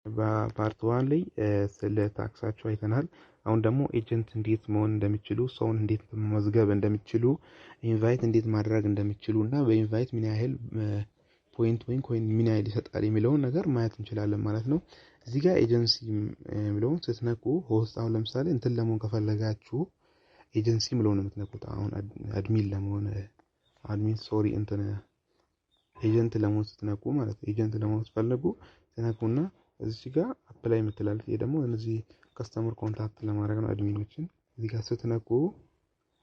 በፓርት 1 ላይ ስለ ታክሳቸው አይተናል። አሁን ደግሞ ኤጀንት እንዴት መሆን እንደሚችሉ፣ ሰውን እንዴት መመዝገብ እንደሚችሉ፣ ኢንቫይት እንዴት ማድረግ እንደሚችሉ እና በኢንቫይት ምን ያህል ፖይንት ወይም ኮይን ምን ያህል ይሰጣል የሚለውን ነገር ማየት እንችላለን ማለት ነው። እዚህ ጋር ኤጀንሲ የሚለውን ስትነኩ ሆስት፣ አሁን ለምሳሌ እንትን ለመሆን ከፈለጋችሁ ኤጀንሲ የሚለውን ነው የምትነኩት። አሁን አድሚን ለመሆን እንትን ኤጀንት ለመሆን ስትነኩ ማለት ነው። ኤጀንት ለመሆን ስትፈልጉ ትነኩና እዚህ ጋር አፕላይ የምትላለች። ይሄ ደግሞ እነዚህ ከስተመር ኮንታክት ለማድረግ ነው አድሚኖችን። እዚህ ጋር ስትነኩ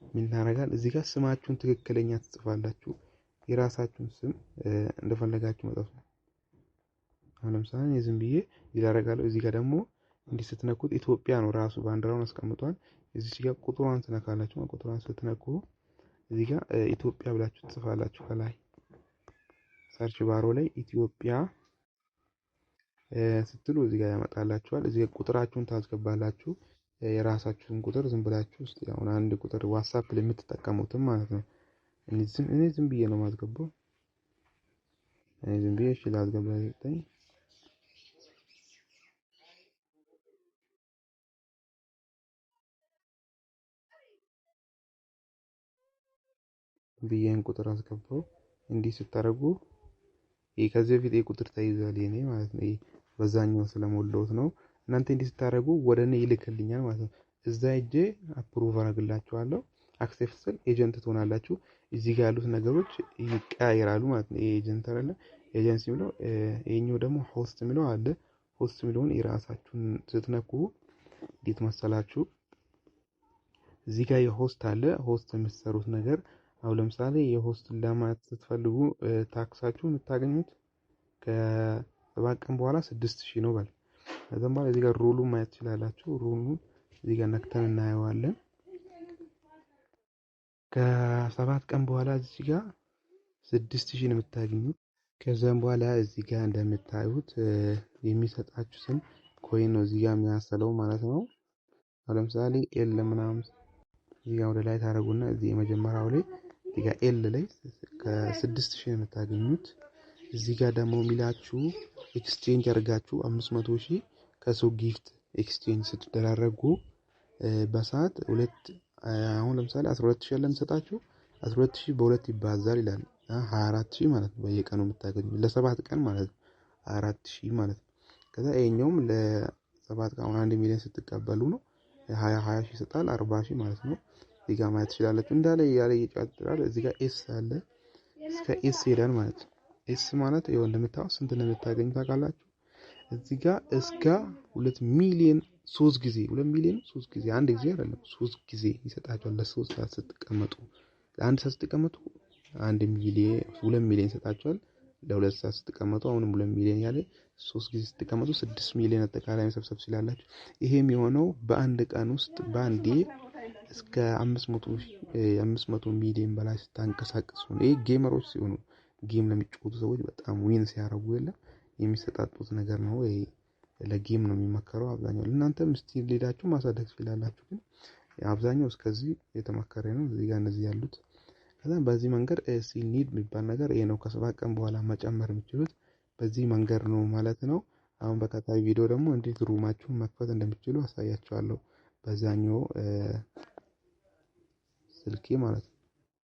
ምን ታደርጋል? እዚህ ጋር ስማችሁን ትክክለኛ ትጽፋላችሁ። የራሳችሁን ስም እንደፈለጋችሁ መጻፍ ነው። አሁን ለምሳሌ ዝም ብዬ ይላረጋለሁ። እዚህ ጋር ደግሞ እንዲህ ስትነኩት ኢትዮጵያ ነው ራሱ ባንዲራውን አስቀምጧል። እዚህ ጋር ቁጥሯን ትነካላችሁ። ቁጥሯን ስትነኩ እዚህ ጋር ኢትዮጵያ ብላችሁ ትጽፋላችሁ። ከላይ ሰርች ባሮ ላይ ኢትዮጵያ ስትሉ እዚህ ጋር ያመጣላችኋል። እዚህ ጋር ቁጥራችሁን ታስገባላችሁ። የራሳችሁን ቁጥር ዝም ብላችሁ እስቲ አሁን አንድ ቁጥር ዋትስአፕ ላይ የምትጠቀሙትም ማለት ነው። እኔ ዝም ብዬ ነው ማስገባው። ዝም ብዬ እሺ ላስገባ ይጠኝ ብዬን ቁጥር አስገባው። እንዲህ ስታደርጉ ከዚህ በፊት ቁጥር ተይዟል የኔ ማለት ነው። በዛኛው ስለሞላሁት ነው። እናንተ እንዲህ ስታደርጉ ወደ እኔ ይልክልኛል ማለት ነው። እዛ ሄጄ አፕሩቭ አደርግላችኋለሁ። አክሴፕት ስል ኤጀንት ትሆናላችሁ። እዚህ ጋር ያሉት ነገሮች ይቀያየራሉ ማለት ነው። ይሄ ኤጀንት አይደለ፣ ኤጀንሲ የሚለው ይሄኛው ደግሞ ሆስት የሚለው አለ። ሆስት የሚለውን የራሳችሁን ስትነኩ እንዴት መሰላችሁ? እዚህ ጋር የሆስት አለ። ሆስት የምትሰሩት ነገር አሁን ለምሳሌ የሆስት ለማለት ስትፈልጉ ታክሳችሁ የምታገኙት ከ7 ቀን በኋላ 6000 ነው ባል። ከዛም በኋላ እዚህ ጋር ሩሉን ማየት ትችላላችሁ። ሩሉን እዚህ ጋር ነክተን እናየዋለን። ከ7 ቀን በኋላ እዚህ ጋር 6000 ነው የምታገኙት። ከዛም በኋላ እዚህ ጋር እንደምታዩት የሚሰጣችሁ ስም ኮይን ነው እዚህ ጋር የሚያሰለው ማለት ነው። አሁን ለምሳሌ ኤል ምናምን እዚህ ጋር ወደ ላይ ታደርጉና እዚህ የመጀመሪያው ላይ እዚህ ጋር ኤል ላይ ከ6000 ነው የምታገኙት። እዚህ ጋር ደግሞ የሚላችሁ ኤክስቼንጅ አድርጋችሁ 500,000 ከሰው ጊፍት ኤክስቼንጅ ስትደራረጉ በሰዓት አሁን ለምሳሌ 12000 ያለን ሰጣችሁ 12000 በሁለት ይባዛል ይላል። 24000 ማለት ነው በየቀኑ የምታገኙ ለ7 ቀን ማለት ነው 24000 ማለት ነው። ከዛ ይሄኛውም ለ7 ቀን 1 ሚሊዮን ስትቀበሉ ነው 20,000 ይሰጣል 40,000 ማለት ነው። እዚህ ጋር ማየት ትችላላችሁ። እንዳለ ያለ ይጫጥራል። እዚህ ጋር ኤስ አለ። እስከ ኤስ ይሄዳል ማለት ነው። ኤስ ማለት ይኸው እንደምታውቁ ስንት ነው የምታገኙ ታውቃላችሁ? እዚህ ጋር እስከ 2 ሚሊዮን 3 ጊዜ 2 ሚሊዮን 3 ጊዜ አንድ ጊዜ አይደለም 3 ጊዜ ይሰጣችኋል። ለ3 ሰዓት ስትቀመጡ ለአንድ ሰዓት ስትቀመጡ 1 ሚሊዮን 2 ሚሊዮን ይሰጣችኋል። ለ2 ሰዓት ስትቀመጡ አሁንም 2 ሚሊዮን ያለ 3 ጊዜ ስትቀመጡ 6 ሚሊዮን አጠቃላይ መሰብሰብ ሲላላችሁ ይሄም የሆነው በአንድ ቀን ውስጥ በአንዴ እስከ 500 ሚሊዮን በላይ ስታንቀሳቀሱ ነው። ይሄ ጌመሮች ሲሆኑ ጌም ለሚጫወቱ ሰዎች በጣም ዊን ሲያደርጉ የለም የሚሰጣጡት ነገር ነው። ይሄ ለጌም ነው የሚመከረው አብዛኛው። እናንተም እስቲ ሌዳችሁ ማሳደግ ትችላላችሁ፣ ግን አብዛኛው እስከዚህ የተመከረ ነው። እዚህ ጋር እነዚህ ያሉት ከዛ በዚህ መንገድ ሲኒድ የሚባል ነገር ይሄ ነው። ከ7 ቀን በኋላ መጨመር የምትችሉት በዚህ መንገድ ነው ማለት ነው። አሁን በቀጣይ ቪዲዮ ደግሞ እንዴት ሩማችሁን መክፈት እንደምትችሉ አሳያችኋለሁ በዛኛው ስልኬ ማለት ነው።